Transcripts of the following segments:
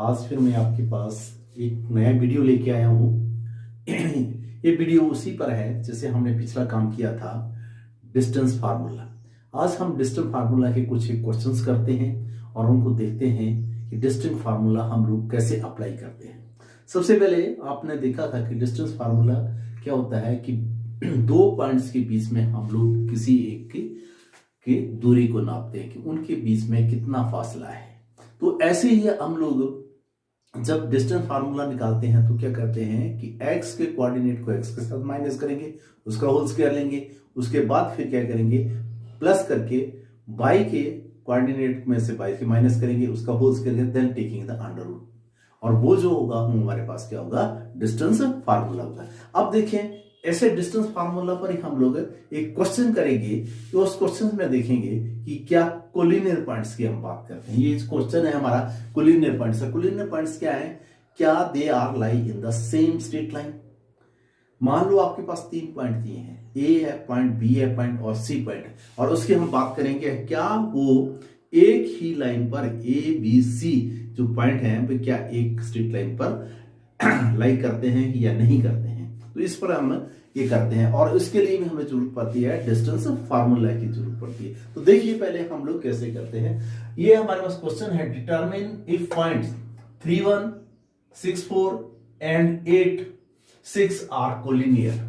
आज फिर मैं आपके पास एक नया वीडियो लेके आया हूँ। ये वीडियो उसी पर है जैसे हमने पिछला काम किया था डिस्टेंस फार्मूला। आज हम डिस्टेंस फार्मूला के कुछ एक क्वेश्चंस करते हैं और उनको देखते हैं कि डिस्टेंस फार्मूला हम लोग कैसे अप्लाई करते हैं। सबसे पहले आपने देखा था कि डिस्टेंस फार्मूला क्या होता है कि दो पॉइंट्स के बीच में हम लोग किसी एक की दूरी को नापते हैं कि उनके बीच में कितना फासला है। तो ऐसे ही हम लोग जब डिस्टेंस फार्मूला निकालते हैं तो क्या करते हैं कि x के कोऑर्डिनेट को x के साथ माइनस करेंगे, उसका होल स्क्वायर लेंगे, उसके बाद फिर क्या करेंगे प्लस करके y के कोऑर्डिनेट में से y के माइनस करेंगे, उसका whole square then taking the under root, और वो जो होगा हमारे पास क्या होगा डिस्टेंस फार्मूला होगा। अब देखें ऐसे डिस्टेंस फार्मूला पर ही हम लोग एक क्वेश्चन करेंगे तो उस क्वेश्चन में देखेंगे कि क्या कोलिनियर पॉइंट्स की हम बात करते हैं। ये क्वेश्चन है हमारा कोलिनियर पॉइंट्स। कोलिनियर पॉइंट्स क्या है, क्या they are lie in the same straight line. मान लो आपके पास 3 पॉइंट दिए हैं, ए है पॉइंट, बी है पॉइंट और सी पॉइंट है, और उसकी हम बात करेंगे क्या वो एक ही लाइन पर ए बी सी जो पॉइंट है वो क्या एक स्ट्रेट लाइन पर लाई करते हैं या नहीं करते हैं। तो इस पर हम ये करते हैं और उसके लिए भी हमें जरूरत पड़ती है डिस्टेंस फार्मूला की जरूरत पड़ती है। तो देखिए पहले हम लोग कैसे करते हैं। ये हमारे पास क्वेश्चन है, determine if points 3, 1, 6, 4 and 8, 6 are collinear.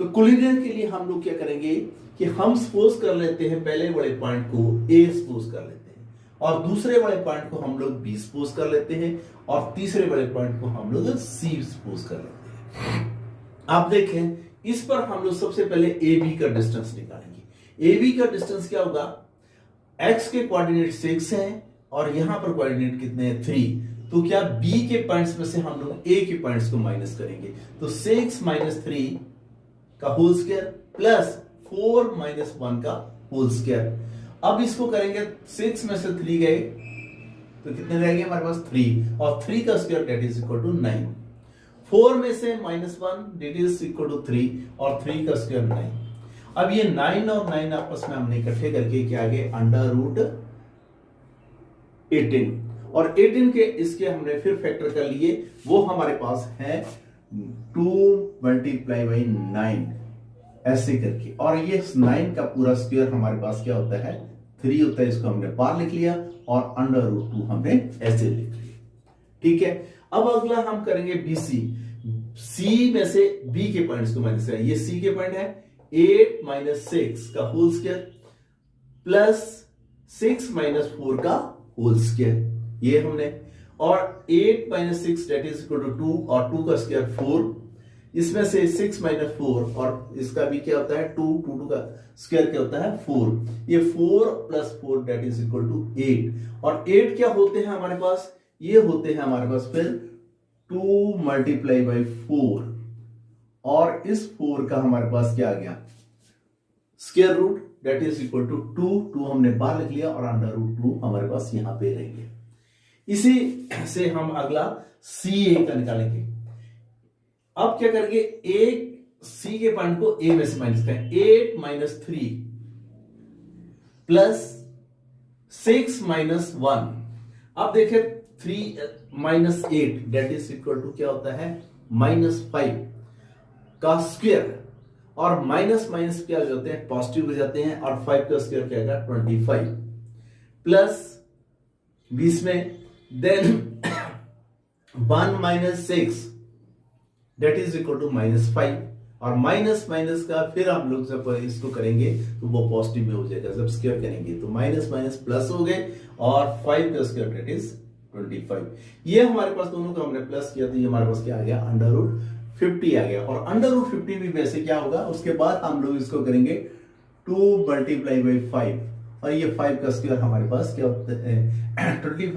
तो कोलिनियर के लिए हम लोग क्या करेंगे कि हम सपोज कर लेते हैं पहले बड़े पॉइंट को ए सपोज कर लेते हैं और दूसरे बड़े पॉइंट को हम लोग बी सपोज कर लेते हैं और तीसरे बड़े पॉइंट को हम लोग सी सपोज कर लेते हैं। आप देखें इस पर हम लोग सबसे पहले ए बी का डिस्टेंस निकालेंगे। ए बी का डिस्टेंस क्या होगा, x के कोऑर्डिनेट 6 है और यहां पर कोऑर्डिनेट कितने हैं 3। तो क्या b के पॉइंट्स में से हम लोग a के पॉइंट्स को माइनस करेंगे, तो 6 माइनस 3 का होल स्क्वायर प्लस 4 माइनस 1 का होल स्क्वायर। अब इसको करेंगे 6 में से 3 गए तो कितने रह गए हमारे पास 3 और 3 का square that is equal to 9। 4 में से -1 दैट इज इक्वल टू 3 और 3 का स्क्वायर 9। अब ये 9 और 9 आपस में हमने इकट्ठे करके क्या आ गए अंडर रूट 18 और 18 के इसके हमने फिर फैक्टर कर लिए, वो हमारे पास है 2 मल्टीप्लाई बाई 9 ऐसे करके, और ये 9 का पूरा स्क्वायर हमारे पास क्या होता है 3 होता है। इसको हमने बाहर लिख लिया और अंडर रूट 2 हमने ऐसे लिख लिया। ठीक है, अब अगला हम करेंगे बीसी। सी में से बी के पॉइंट्स को माइनस करें। ये सी के पॉइंट है 8 माइनस 6 का होल स्क्वायर प्लस 6 माइनस 4 का होल स्क्वायर, ये हमने, और 8 minus 6 that is equal to 2 और 2 का स्क्वायर 4। इसमें से 6 माइनस 4 और इसका भी क्या होता है 2 का स्क्वायर क्या होता है 4। ये 4 plus 4 that is equal to 8 और 8 क्या होते हैं हमारे पास, ये होते हैं हमारे पास फिर 2 मल्टीप्लाई बाई 4 और इस 4 का हमारे पास क्या आ गया square root that is equal to 2 हमने बाहर लिख लिया और अंडर रूट 2 हमारे पास यहां पे रहेंगे। इसी से हम अगला सी ए का निकालेंगे। अब क्या करेंगे, एक सी के पॉइंट को ए में से माइनस करें। 8 माइनस 3 प्लस 6 माइनस 1। अब देखें 3 minus 8 that is equal to क्या होता है -5 का स्क्वायर, और माइनस माइनस क्या हो जाते हैं पॉजिटिव हो जाते हैं, और 5 का स्क्वायर क्या होगा 25 प्लस 20 में then 1 minus 6 that is equal to -5, और माइनस माइनस का फिर हम लोग जब इसको करेंगे तो वो पॉजिटिव में हो जाएगा। जब स्क्वायर करेंगे तो माइनस माइनस प्लस हो गए और 5 का स्क्वायर डेट इज 25। ये हमारे पास दोनों का हमने प्लस किया तो ये हमारे पास क्या आ गया अंडर रूट 50 आ गया, और अंडर रूट 50 भी वैसे क्या होगा उसके बाद हम लोग इसको करेंगे 2 मल्टीप्लाई बाई 5 और ये 5 का स्क्वायर हमारे पास क्या होता है 25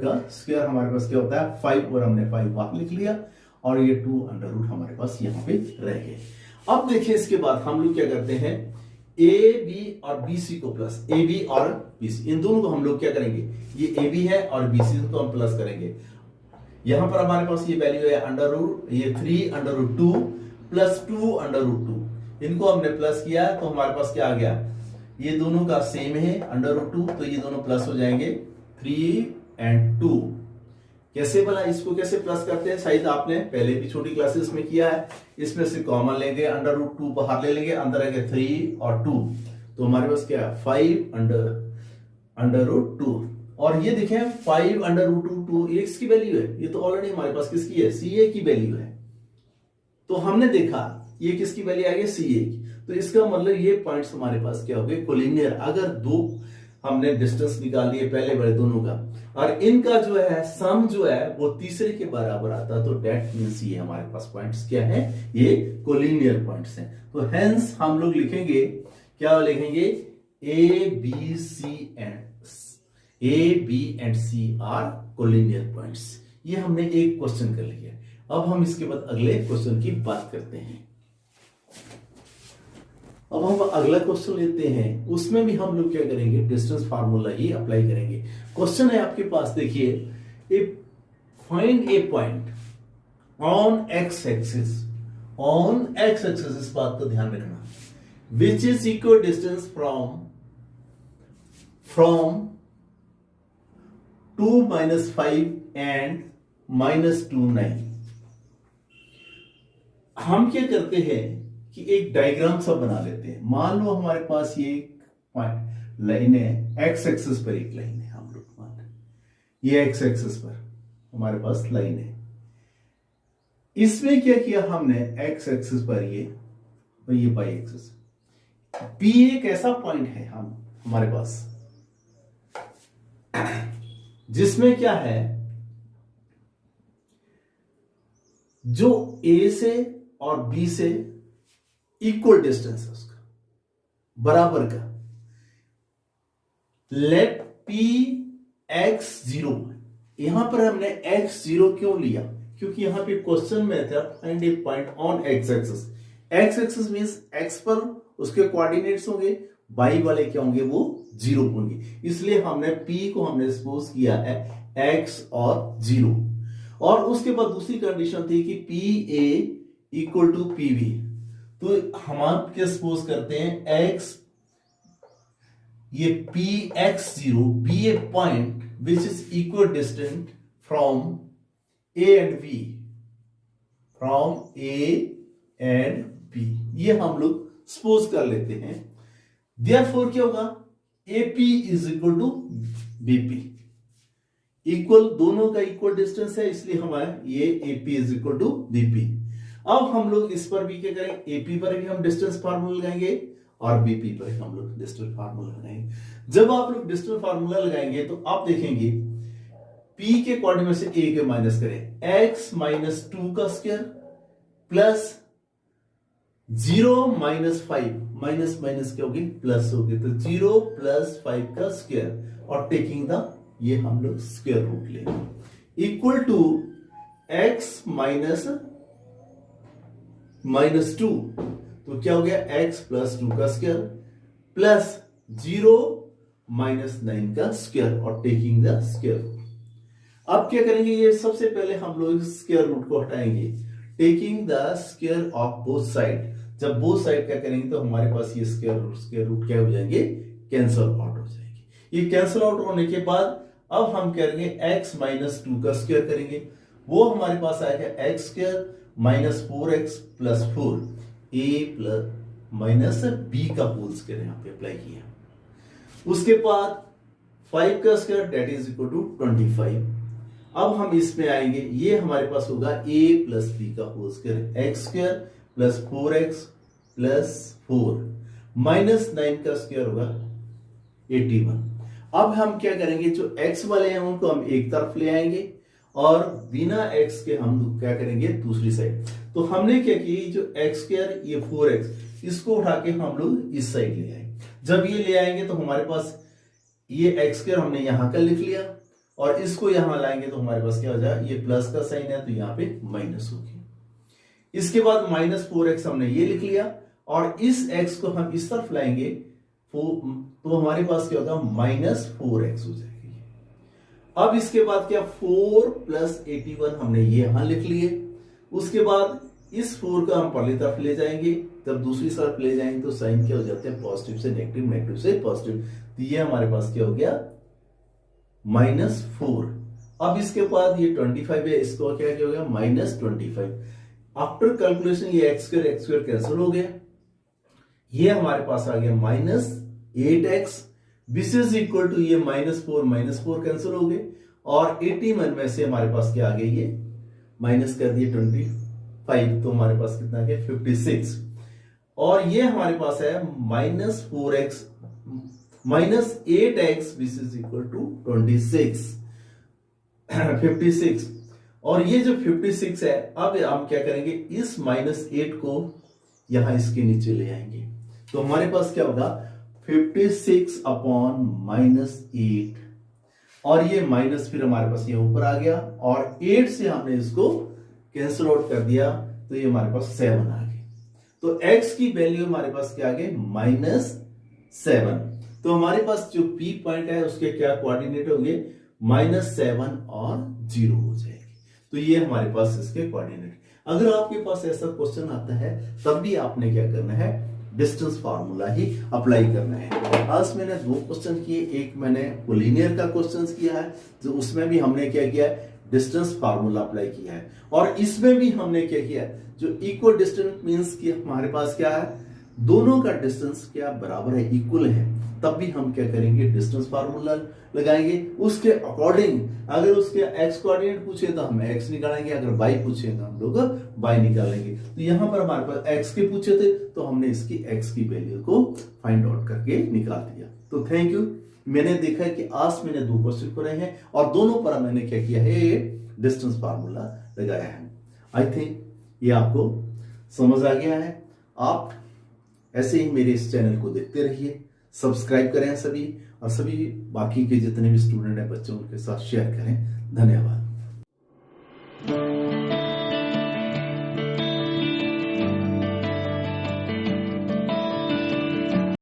का स्क्वायर हमारे पास क्या होता है 5, और हमने 5 बाहर लिख लिया और ये 2 अंडर रूट हमारे पास यहाँ पे रह गए। अब देखिए इसके बाद हम लोग क्या करते हैं ए बी और बी सी को प्लस, ए बी और बी सी इन दोनों को हम लोग क्या करेंगे, ये ए बी है और बी सी को हम प्लस करेंगे। यहां पर हमारे पास ये वैल्यू है अंडर रूट ये 3 under root 2 plus 2 under root 2, इनको हमने प्लस किया तो हमारे पास क्या आ गया, ये दोनों का सेम है अंडर रूट 2 तो ये दोनों प्लस हो जाएंगे 3 एंड 2। कैसे बोला, इसको कैसे प्लस करते हैं, शायद आपने पहले भी छोटी क्लासेस में किया है। इसमें से कॉमन लेंगे, अंडर रूट 2 बाहर ले लेंगे, अंदर आएंगे 3 और 2, तो हमारे पास क्या है 5 अंडर रूट 2। और ये देखें 5 अंडर रूट 2 ये किसकी वैल्यू है, ये तो ऑलरेडी हमारे पास किसकी है, सी ए की वैल्यू है। तो हमने देखा ये किसकी वैल्यू आ गई, सी ए की। तो इसका मतलब ये पॉइंट्स हमारे पास क्या हो गए, कोलिनियर। अगर दो हमने डिस्टेंस निकाल लिए पहले वाले दोनों का, और इनका जो है सम जो है वो तीसरे के बराबर आता, तो डेट मींस ये हमारे पास पॉइंट्स क्या है, ये कोलिनियर पॉइंट्स हैं। तो हेंस हम लोग लिखेंगे, क्या लिखेंगे, A B and C are collinear points. ये हमने एक क्वेश्चन कर लिया। अब हम इसके बाद अगले क्वेश्चन की बात करते हैं। अब हम अगला क्वेश्चन लेते हैं, उसमें भी हम लोग क्या करेंगे, डिस्टेंस फार्मूला ही अप्लाई करेंगे। क्वेश्चन है आपके पास, देखिए, find A point on x axis, इस बात का ध्यान रखना, विच is equal distance from 2 - 5 and -2 9। हम क्या करते हैं कि एक डायग्राम सा बना लेते हैं। मान लो हमारे पास ये लाइन है, एक्स एक्सिस पर एक लाइन है, हम लोग मान ये एक्स एक्सिस पर हमारे पास लाइन है। इसमें क्या किया हमने, एक्स एक्सिस पर ये और ये वाई एक्सिस, पी एक ऐसा पॉइंट है हमारे पास जिसमें क्या है, जो ए से और बी से इक्वल डिस्टेंस है, उसका बराबर का। लेट पी एक्स 0, यहां पर हमने एक्स 0 क्यों लिया, क्योंकि यहां पे क्वेश्चन में था find A point on x axis. X axis means x पर उसके कोऑर्डिनेट्स होंगे, वाई वाले क्या होंगे, वो 0 होंगे। इसलिए हमने पी को हमने सपोज किया है एक्स और 0। और उसके बाद दूसरी कंडीशन थी कि P A equal to P B. तो हम क्या सपोज करते हैं, एक्स ये P x 0 be a point which is equal distant from A and B, ये हम लोग सपोज कर लेते हैं। देयरफॉर क्या होगा, AP is equal to BP, equal, दोनों का इक्वल डिस्टेंस है, इसलिए हमारा ये AP is equal to BP. अब हम लोग इस पर भी क्या करेंगे, एपी पर भी हम डिस्टेंस फार्मूला लगाएंगे और बीपी पर हम लोग डिस्टेंस फार्मूला लगाएंगे। जब आप लोग डिस्टेंस फार्मूला लगाएंगे तो आप देखेंगे पी के कोऑर्डिनेट में से ए के माइनस करें, एक्स -2 का स्क्वायर प्लस 0 - 5 माइनस क्या होगी, प्लस होगी, तो 0 + 5 का स्क्वायर और टेकिंग द, ये हम लोग स्क्वायर रूट लेंगे, इक्वल टू एक्स -2, तो क्या हो गया, x + 2 का स्क्वायर प्लस 0 - 9 का स्क्वायर और टेकिंग द स्क्वायर रूट। अब क्या करेंगे, ये सबसे पहले हम लोग स्क्वायर रूट को हटाएंगे, taking the square of both side. जब बोथ साइड क्या करेंगे तो हमारे पास ये स्क्वायर रूट क्या हो जाएंगे, कैंसल आउट हो जाएंगे। ये कैंसल आउट होने के बाद अब हम करेंगे x -2 का स्क्वायर करेंगे, वो हमारे पास आएगा x² -4x + 4 a minus B का होल स्क्वायर यहां पे अप्लाई किया। उसके बाद 5 का square that is equal to 25। अब हम इसमें आएंगे, ये हमारे पास होगा a + b का होल स्क्वायर, x² + 4x + 4 -9 का स्क्वायर होगा 81। अब हम क्या करेंगे, जो x वाले हैं उनको हम एक तरफ ले आएंगे और बिना x के हम क्या करेंगे, दूसरी साइड। तो हमने क्या किया, जो x² ये 4x, इसको उठा के हम लोग इस साइड ले आए। जब ये ले आएंगे तो हमारे पास ये x² हमने यहां का लिख लिया और इसको यहां लाएंगे तो हमारे पास क्या हो जाएगा, ये प्लस का साइन है तो यहां पे माइनस होगी। इसके बाद -4x हमने ये लिख लिया और इस x को हम इस तरफ लाएंगे तो हमारे पास क्या होगा, -4x हो जाएगी। अब इसके बाद क्या, 4 + 81 हमने ये यहां लिख लिए। उसके बाद इस 4 का हम पहली तरफ ले जाएंगे, जब दूसरी तरफ ले जाएंगे तो साइन क्या हो जाते हैं, पॉजिटिव से नेगेटिव, नेगेटिव से पॉजिटिव। तो ये हमारे पास क्या हो गया, -4। अब इसके बाद ये 25 है, इसको क्या हो गया -25। आफ्टर कैलकुलेशन ये x स्क्वायर कैंसिल हो गया, ये हमारे पास आ गया -8x, this is equal to ये -4 कैंसिल हो गए, और 81 में से हमारे पास क्या आ गया, ये माइनस कर दिए 25, तो हमारे पास कितना आ गया 56। और ये हमारे पास है -4x -8x this is equal to 56। और ये जो 56 है, अब हम क्या करेंगे, इस -8 को यहां इसके नीचे ले आएंगे, तो हमारे पास क्या होगा 56 अपॉन -8, और ये माइनस फिर हमारे पास ये ऊपर आ गया, और 8 से हमने इसको कैंसिल आउट कर दिया, तो ये हमारे पास 7 आ गए। तो x की वैल्यू हमारे पास क्या आ गए -7। तो हमारे पास जो P पॉइंट है उसके क्या कोऑर्डिनेट होंगे, -7 और 0 हो जाएगी। तो ये हमारे पास इसके कोऑर्डिनेट। अगर आपके पास ऐसा क्वेश्चन आता है तब भी आपने क्या करना है, डिस्टेंस फार्मूला ही अप्लाई करना है। आज मैंने 2 क्वेश्चन किए, एक मैंने कोलिनियर का क्वेश्चन किया है, जो उसमें भी हमने क्या किया है, डिस्टेंस फार्मूला अप्लाई किया है, और इसमें भी हमने क्या किया है, जो इक्वल डिस्टेंस मींस कि हमारे पास क्या है, दोनों का डिस्टेंस क्या बराबर है, इक्वल है, तब भी हम क्या करेंगे, डिस्टेंस फार्मूला लगाएंगे। उसके अकॉर्डिंग अगर उसके x कोऑर्डिनेट पूछे तो हम x निकालेंगे, अगर y पूछे तो हम लोग y निकालेंगे। तो यहां पर हमारे पास x के पूछे थे तो हमने इसकी x की वैल्यू को फाइंड आउट करके निकाल दिया। तो थैंक यू। मैंने देखा है कि आज मैंने 2 क्वेश्चन करे हैं और दोनों पर मैंने क्या किया है, डिस्टेंस फार्मूला लगाया है। आई थिंक ये आपको समझ आ गया है। आप ऐसे ही मेरे इस चैनल को देखते रहिए, सब्सक्राइब करें सभी, और सभी बाकी के जितने भी स्टूडेंट हैं, बच्चों, उनके साथ शेयर करें। धन्यवाद।